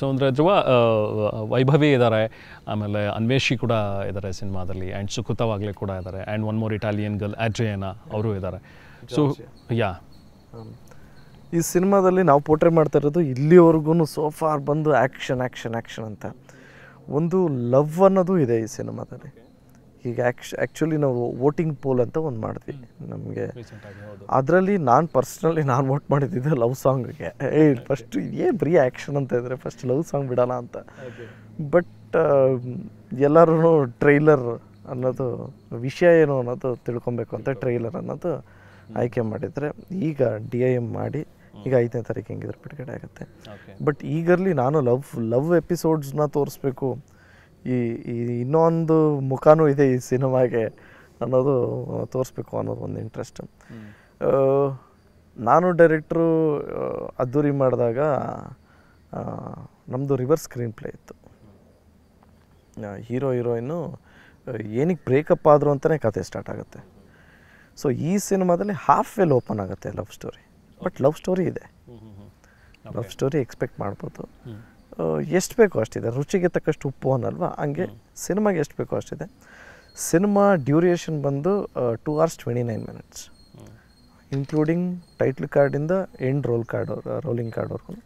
So ಅಂದರೆ ಧ್ರುವ ವೈಭವಿ ಇದ್ದಾರೆ, ಆಮೇಲೆ ಅನ್ವೇಷಿ ಕೂಡ ಇದ್ದಾರೆ ಸಿನಿಮಾದಲ್ಲಿ, ಆ್ಯಂಡ್ ಸುಕೃತವಾಗಲೇ ಕೂಡ ಇದ್ದಾರೆ, and one more Italian girl Adriana ಅವರು ಇದ್ದಾರೆ. ಸೊ ಯಾ ಈ ಸಿನಿಮಾದಲ್ಲಿ ನಾವು ಪೋರ್ಟ್ರೇ ಮಾಡ್ತಾ ಇರೋದು ಇಲ್ಲಿವರೆಗೂ ಸೋಫಾರ್ ಬಂದು ಆ್ಯಕ್ಷನ್ ಆ್ಯಕ್ಷನ್ ಆ್ಯಕ್ಷನ್ ಅಂತ ಒಂದು ಲವ್ ಅನ್ನೋದು ಇದೆ ಈ ಸಿನಿಮಾದಲ್ಲಿ. ಈಗ ಆ್ಯಕ್ಚುಲಿ ನಾವು ವೋಟಿಂಗ್ ಪೋಲ್ ಅಂತ ಒಂದು ಮಾಡಿದ್ವಿ ನಮಗೆ. ಅದರಲ್ಲಿ ನಾನು ಪರ್ಸ್ನಲಿ ವೋಟ್ ಮಾಡಿದ್ದಿದ್ದೆ ಲವ್ ಸಾಂಗ್ಗೆ. ಫಸ್ಟು ಬರೀ ಆ್ಯಕ್ಷನ್ ಅಂತ ಇದ್ದರೆ ಫಸ್ಟ್ ಲವ್ ಸಾಂಗ್ ಬಿಡೋಣ ಅಂತ. ಬಟ್ ಎಲ್ಲರೂ ಟ್ರೈಲರ್ ಅನ್ನೋದು ವಿಷಯ ಏನು ಅನ್ನೋದು ತಿಳ್ಕೊಬೇಕು ಅಂತ ಟ್ರೈಲರ್ ಅನ್ನೋದು ಆಯ್ಕೆ ಮಾಡಿದರೆ ಈಗ DIM ಮಾಡಿ ಈಗ 5ನೇ ತಾರೀಕು ಹೆಂಗಿದ್ರೆ ಬಿಡುಗಡೆ ಆಗುತ್ತೆ. ಬಟ್ ಈಗರ್ಲಿ ನಾನು ಲವ್ ಎಪಿಸೋಡ್ಸ್ನ ತೋರಿಸ್ಬೇಕು, ಈ ಇನ್ನೊಂದು ಮುಖನೂ ಇದೆ ಈ ಸಿನಿಮಾಗೆ ಅನ್ನೋದು ತೋರಿಸ್ಬೇಕು ಅನ್ನೋದು ಒಂದು ಇಂಟ್ರೆಸ್ಟ್. ನಾನು ಡೈರೆಕ್ಟ್ರು ಅದ್ದೂರಿ ಮಾಡಿದಾಗ ನಮ್ಮದು ರಿವರ್ಸ್ ಸ್ಕ್ರೀನ್ ಪ್ಲೇ ಇತ್ತು. ಹೀರೋ ಹೀರೋಯಿನ್ನು ಏನಕ್ಕೆ ಬ್ರೇಕಪ್ ಆದರು ಅಂತಲೇ ಕತೆ ಸ್ಟಾರ್ಟ್ ಆಗುತ್ತೆ. ಸೊ ಈ ಸಿನಿಮಾದಲ್ಲಿ ಹಾಫ್ ವೆಲ್ ಓಪನ್ ಆಗುತ್ತೆ love story. But love story ಇದೆ, ಲವ್ ಸ್ಟೋರಿ ಎಕ್ಸ್ಪೆಕ್ಟ್ ಮಾಡ್ಬೋದು. ಎಷ್ಟು ಬೇಕೋ ಅಷ್ಟಿದೆ, ರುಚಿಗೆ ತಕ್ಕಷ್ಟು ಉಪ್ಪು ಅನ್ನಲ್ವಾ, ಹಂಗೆ ಸಿನಿಮಾಗೆ ಎಷ್ಟು ಬೇಕೋ ಅಷ್ಟಿದೆ. ಸಿನಿಮಾ ಡ್ಯೂರೇಷನ್ ಬಂದು 2 hours 29 minutes, ಇನ್ಕ್ಲೂಡಿಂಗ್ ಟೈಟ್ಲ್ ಕಾರ್ಡಿಂದ ಎಂಡ್ ರೋಲಿಂಗ್ ಕಾರ್ಡ್ವರೆಗೂ.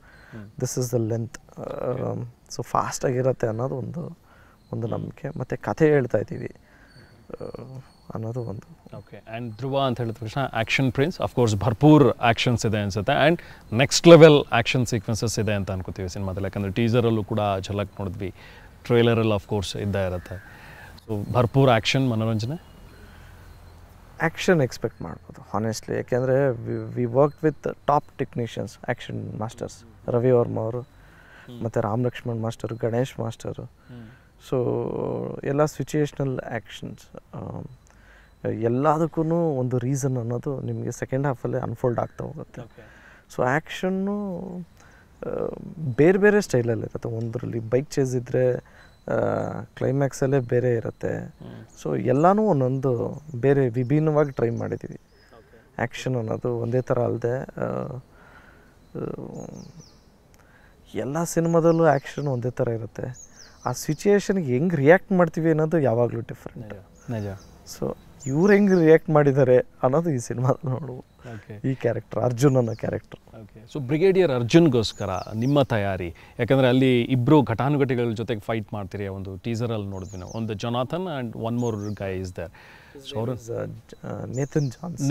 This is the length. So ಫಾಸ್ಟಾಗಿರುತ್ತೆ ಅನ್ನೋದು ಒಂದು ನಂಬಿಕೆ. ಮತ್ತು ಕಥೆ ಹೇಳ್ತಾ ಇದ್ದೀವಿ ಅನ್ನೋದು ಒಂದು. ಓಕೆ. ಆ್ಯಂಡ್ ಧ್ರುವ ಅಂತ ಹೇಳಿದ ತಕ್ಷಣ ಆ್ಯಕ್ಷನ್ ಪ್ರಿನ್ಸ್, ಅಫ್ಕೋರ್ಸ್ ಭರ್ಪೂರ್ ಆ್ಯಕ್ಷನ್ಸ್ ಇದೆ ಅನಿಸುತ್ತೆ, and next level action sequences ಇದೆ ಅಂತ ಅನ್ಕೋತೀವಿ ಸಿನಿಮಾದಲ್ಲಿ. ಯಾಕಂದರೆ ಟೀಸರಲ್ಲೂ ಕೂಡ ಝಲಕ್ ನೋಡಿದ್ವಿ, ಟ್ರೇಲರಲ್ಲಿ ಅಫ್ಕೋರ್ಸ್ ಇದ್ದೇ ಇರುತ್ತೆ. ಸೊ ಭರ್ಪೂರ್ ಆ್ಯಕ್ಷನ್, ಮನೋರಂಜನೆ, ಆ್ಯಕ್ಷನ್ ಎಕ್ಸ್ಪೆಕ್ಟ್ ಮಾಡ್ಬೋದು ಹಾನೆಸ್ಟ್ಲಿ. ಯಾಕೆಂದರೆ we work with top technicians, action masters, Ravi Varma ಅವರು ಮತ್ತು Ram Lakshman master, Ganesh master. So ಎಲ್ಲ ಸಿಚುಯೇಷ್ನಲ್ ಆ್ಯಕ್ಷನ್ಸ್, ಎಲ್ಲದಕ್ಕೂ ಒಂದು ರೀಸನ್ ಅನ್ನೋದು ನಿಮಗೆ ಸೆಕೆಂಡ್ ಹಾಫಲ್ಲೇ ಅನ್ಫೋಲ್ಡ್ ಆಗ್ತಾ ಹೋಗುತ್ತೆ. ಸೊ ಆ್ಯಕ್ಷನ್ನು ಬೇರೆ ಬೇರೆ ಸ್ಟೈಲಲ್ಲಿರುತ್ತೆ. ಒಂದರಲ್ಲಿ ಬೈಕ್ ಚೇಸ್ ಇದ್ದರೆ ಕ್ಲೈಮ್ಯಾಕ್ಸಲ್ಲೇ ಬೇರೆ ಇರುತ್ತೆ. ಸೊ ಎಲ್ಲನೂ ಒಂದೊಂದು ಬೇರೆ ವಿಭಿನ್ನವಾಗಿ ಟ್ರೈ ಮಾಡಿದ್ದೀವಿ. ಆ್ಯಕ್ಷನ್ ಅನ್ನೋದು ಒಂದೇ ಥರ ಅಲ್ಲದೆ ಎಲ್ಲ ಸಿನಿಮಾದಲ್ಲೂ ಆ್ಯಕ್ಷನ್ ಒಂದೇ ಥರ ಇರುತ್ತೆ. ಆ ಸಿಚುಯೇಷನ್ಗೆ ಹೆಂಗೆ ರಿಯಾಕ್ಟ್ ಮಾಡ್ತೀವಿ ಅನ್ನೋದು ಯಾವಾಗಲೂ ಡಿಫ್ರೆಂಟ್. ಸೊ ಇವ್ರು ಹೆಂಗೆ ರಿಯಾಕ್ಟ್ ಮಾಡಿದ್ದಾರೆ ಅನ್ನೋದು ಈ ಸಿನಿಮಾದಲ್ಲಿ ನೋಡ್ಬೋದು. ಈ ಕ್ಯಾರೆಕ್ಟರ್ ಅರ್ಜುನ್ ಅನ್ನೋ ಕ್ಯಾರೆಕ್ಟರ್. ಸೊ ಬ್ರಿಗೇಡಿಯರ್ ಅರ್ಜುನ್ಗೋಸ್ಕರ ನಿಮ್ಮ ತಯಾರಿ, ಯಾಕಂದರೆ ಅಲ್ಲಿ ಇಬ್ಬರು ಘಟಾನುಘಟಿಗಳ ಜೊತೆಗೆ ಫೈಟ್ ಮಾಡ್ತೀರಿ. ಒಂದು ಟೀಸರಲ್ಲಿ ನೋಡಿದ್ವಿ ನಾವು, ಒಂದು Jonathan and one more guy is there. So ಅವರು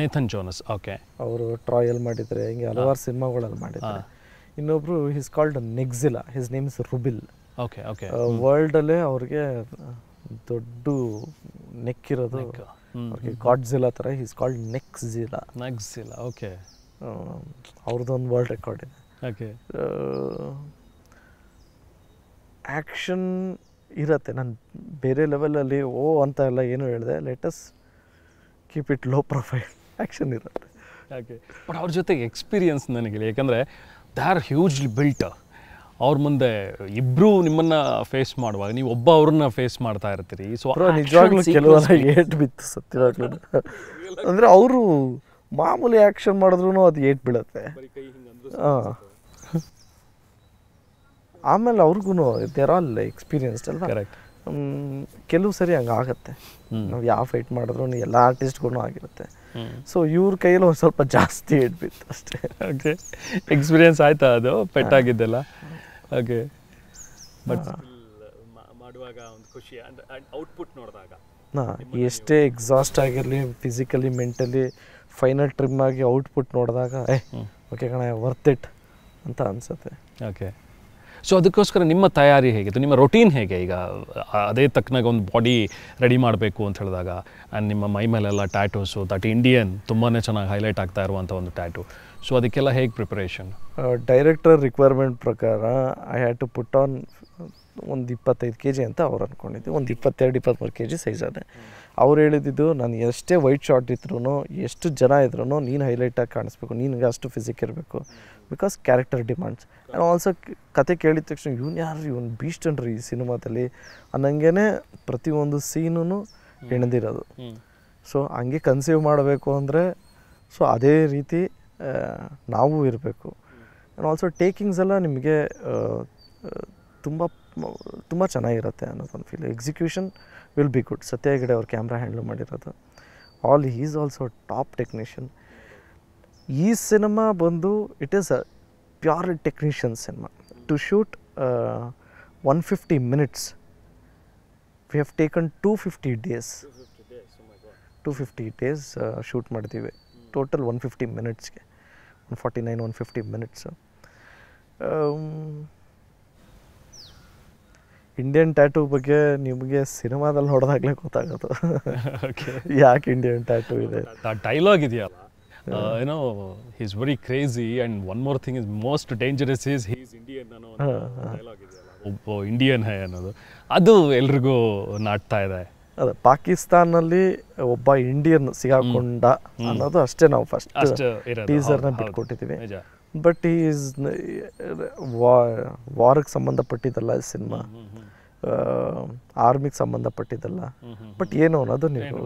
ನೇಥನ್ ಜೋನಸ್. ಓಕೆ. ಅವರು ಟ್ರಾಯಲ್ ಮಾಡಿದರೆ, ಹಿಂಗೆ ಹಲವಾರು ಸಿನಿಮಾಗಳಲ್ಲಿ ಮಾಡಿದ್ದಾರೆ. ಇನ್ನೊಬ್ರು he's called Nexila, he's name is Rubil. Okay okay. ವರ್ಲ್ಡಲ್ಲೇ ಅವ್ರಿಗೆ ದೊಡ್ಡ ನೆಕ್ ಇರೋದು, ಅವ್ರಿಗೆ ಗಾಡ್ಜಿಲಾ ಥರ, ಹಿಸ್ ಕಾಲ್ಡ್ ನೆಕ್ಸಿಲಾ. ಓಕೆ. ಅವ್ರದ್ದೊಂದು ವರ್ಲ್ಡ್ ರೆಕಾರ್ಡ್ ಇದೆ. ಓಕೆ. ಆ್ಯಕ್ಷನ್ ಇರತ್ತೆ. ನಾನು ಬೇರೆ ಲೆವೆಲಲ್ಲಿ ಅಂತ ಎಲ್ಲ ಏನು ಹೇಳಿದೆ, let's keep it low profile. Action ಇರುತ್ತೆ. ಓಕೆ. ಬಟ್ ಅವ್ರ ಜೊತೆಗೆ ಎಕ್ಸ್ಪೀರಿಯನ್ಸ್ ನನಗೆ, ಯಾಕಂದರೆ ದೇ ಆರ್ ಹ್ಯೂಜ್ಲಿ ಬಿಲ್ಟ್. ಅವ್ರ ಮುಂದೆ ಇಬ್ಬರು ನಿಮ್ಮನ್ನು ಫೇಸ್ ಮಾಡುವಾಗ ನೀವು ಒಬ್ಬ ಅವ್ರನ್ನ ಫೇಸ್ ಮಾಡ್ತಾ ಇರ್ತೀರಿ. ಸೊ ನಿಜವಾಗ್ಲೂ ಕೆಲವರ ಏಟ್ ಬಿತ್ತು ಸತ್ಯವಾಗ್ಲೂ. ಅಂದರೆ ಅವರು ಮಾಮೂಲಿ ಆ್ಯಕ್ಷನ್ ಮಾಡಿದ್ರು ಅದು ಏಟ್ ಬೀಳುತ್ತೆ. ಆಮೇಲೆ ಅವ್ರಿಗೂ ದೇರ್ ಆಲ್ ಎಕ್ಸ್ಪೀರಿಯನ್ಸ್ಡ್ ಅಲ್ವಾ. ಕೆಲವು ಸರಿ ಹಂಗೆ ಆಗುತ್ತೆ. ನಾವು ಯಾವ ಫೈಟ್ ಮಾಡಿದ್ರು ಎಲ್ಲ ಆರ್ಟಿಸ್ಟ್ಗೂ ಆಗಿರುತ್ತೆ. ಸೊ ಇವ್ರ ಕೈಯಲ್ಲಿ ಒಂದು ಸ್ವಲ್ಪ ಜಾಸ್ತಿ ಏಟ್ ಬಿತ್ತು ಅಷ್ಟೇ. ಓಕೆ. ಎಕ್ಸ್ಪೀರಿಯನ್ಸ್ ಆಯ್ತಾ ಅದು ಪೆಟ್ಟಾಗಿದ್ದೆಲ್ಲ? ಓಕೆ. ಬಟ್ ಮಾಡುವಾಗ ಒಂದು ಖುಷಿ, ಔಟ್ಪುಟ್ ನೋಡಿದಾಗ ಎಷ್ಟೇ ಎಕ್ಸಾಸ್ಟ್ ಆಗಿರಲಿ ಫಿಸಿಕಲಿ ಮೆಂಟಲಿ, ಫೈನಲ್ ಟ್ರಿಮ್ ಆಗಿ ಔಟ್ಪುಟ್ ನೋಡಿದಾಗ ಓಕೆ ಕಣ, ವರ್ತ್ ಇಟ್ ಅಂತ ಅನಿಸುತ್ತೆ. ಓಕೆ. ಸೊ ಅದಕ್ಕೋಸ್ಕರ ನಿಮ್ಮ ತಯಾರಿ ಹೇಗಿತ್ತು, ನಿಮ್ಮ ರೊಟೀನ್ ಹೇಗೆ? ಈಗ ಅದೇ ತಕ್ಕನಾಗ ಒಂದು ಬಾಡಿ ರೆಡಿ ಮಾಡಬೇಕು ಅಂತ ಹೇಳಿದಾಗ, ಆ್ಯಂಡ್ ನಿಮ್ಮ ಮೈ ಮೇಲೆಲ್ಲ ಟ್ಯಾಟೂಸು, ದಟ್ ಇಂಡಿಯನ್ ತುಂಬಾ ಚೆನ್ನಾಗಿ ಹೈಲೈಟ್ ಆಗ್ತಾ ಇರುವಂಥ ಒಂದು ಟ್ಯಾಟೂ. ಸೊ ಅದಕ್ಕೆಲ್ಲ ಹೇಗೆ ಪ್ರಿಪರೇಷನ್? ಡೈರೆಕ್ಟರ್ ರಿಕ್ವೈರ್ಮೆಂಟ್ ಪ್ರಕಾರ I had to put on ಒಂದು 25 kg ಅಂತ ಅವ್ರು ಅಂದ್ಕೊಂಡಿದ್ದು. ಒಂದು 22-23 kg ಸೈಜ್ ಅದೇ. ಅವ್ರು ಹೇಳಿದ್ದು, ನಾನು ಎಷ್ಟೇ ವೈಟ್ ಶಾರ್ಟ್ ಇದ್ರೂ, ಎಷ್ಟು ಜನ ಇದ್ರೂ ನೀನು ಹೈಲೈಟಾಗಿ ಕಾಣಿಸ್ಬೇಕು, ನಿನಗೆ ಅಷ್ಟು ಫಿಸಿಕ್ ಇರಬೇಕು, because character demands. And also ಕತೆ ಕೇಳಿದ ತಕ್ಷಣ ಇವನು ಬೀಸ್ಟ್ ಅನ್ರಿ ಈ ಸಿನಿಮಾದಲ್ಲಿ ಅನ್ನಂಗೆ ಪ್ರತಿಯೊಂದು ಸೀನೂ ಹೆಣೆದಿರೋದು. ಸೊ ಹಂಗೆ ಕನ್ಸೀವ್ ಮಾಡಬೇಕು ಅಂದರೆ ಸೊ ಅದೇ ರೀತಿ ನಾವು ಇರಬೇಕು. ಆ್ಯಂಡ್ ಆಲ್ಸೋ ಟೇಕಿಂಗ್ಸ್ ಎಲ್ಲ ನಿಮಗೆ ತುಂಬ ತುಂಬ ಚೆನ್ನಾಗಿರುತ್ತೆ ಅನ್ನೋದೊಂದು feel. Execution will be good. Satya Hegde ಅವ್ರು ಕ್ಯಾಮ್ರಾ ಹ್ಯಾಂಡಲ್ ಮಾಡಿರೋದು. He is also top technician. ಈ ಸಿನಿಮಾ ಬಂದು it is a pure technician cinema. To shoot 150 minutes we have taken 250 days. 250 days shoot ಮಾಡಿದ್ದೀವಿ. ಟೋಟಲ್ 150 minutesಗೆ 149-150 minutes. ಇಂಡಿಯನ್ ಟ್ಯಾಟೂ ಬಗ್ಗೆ ನಿಮಗೆ ಸಿನಿಮಾದಲ್ಲಿ ನೋಡಿದಾಗಲೇ ಗೊತ್ತಾಗೋದು ಯಾಕೆ ಇಂಡಿಯನ್ ಟ್ಯಾಟೂ ಇದೆ. ಡೈಲಾಗ್ ಇದೆಯಲ್ಲ, ಏನೋ he is very crazy and one more thing is most dangerous is he is Indian ಅನ್ನೋ ಡೈಲಾಗ್ ಇದೆಯಲ್ಲ, ಒಬ್ಬ ಇಂಡಿಯನ್ ಹೈ ಅನ್ನೋದು, ಅದು ಎಲ್ರಿಗೂ ನಾಟ್ತಾ ಇದೆ. ಅದೇ ಪಾಕಿಸ್ತಾನಲ್ಲಿ ಒಬ್ಬ ಇಂಡಿಯನ್ ಸಿಗಾಕೊಂಡ ಅನ್ನೋದು ಅಷ್ಟೇ ನಾವು ಫಸ್ಟ್ ಟೀಸರ್ನ ಬಿಟ್ಕೊಟ್ಟಿದ್ದೀವಿ. ಬಟ್ ಈ ಈಸ್ ವಾರ್ಗೆ ಸಂಬಂಧಪಟ್ಟಿದ್ದಲ್ಲ ಈ ಸಿನಿಮಾ, ಆರ್ಮಿಗೆ ಸಂಬಂಧಪಟ್ಟಿದ್ದಲ್ಲ. ಬಟ್ ಏನು ಅನ್ನೋದು ನೀವು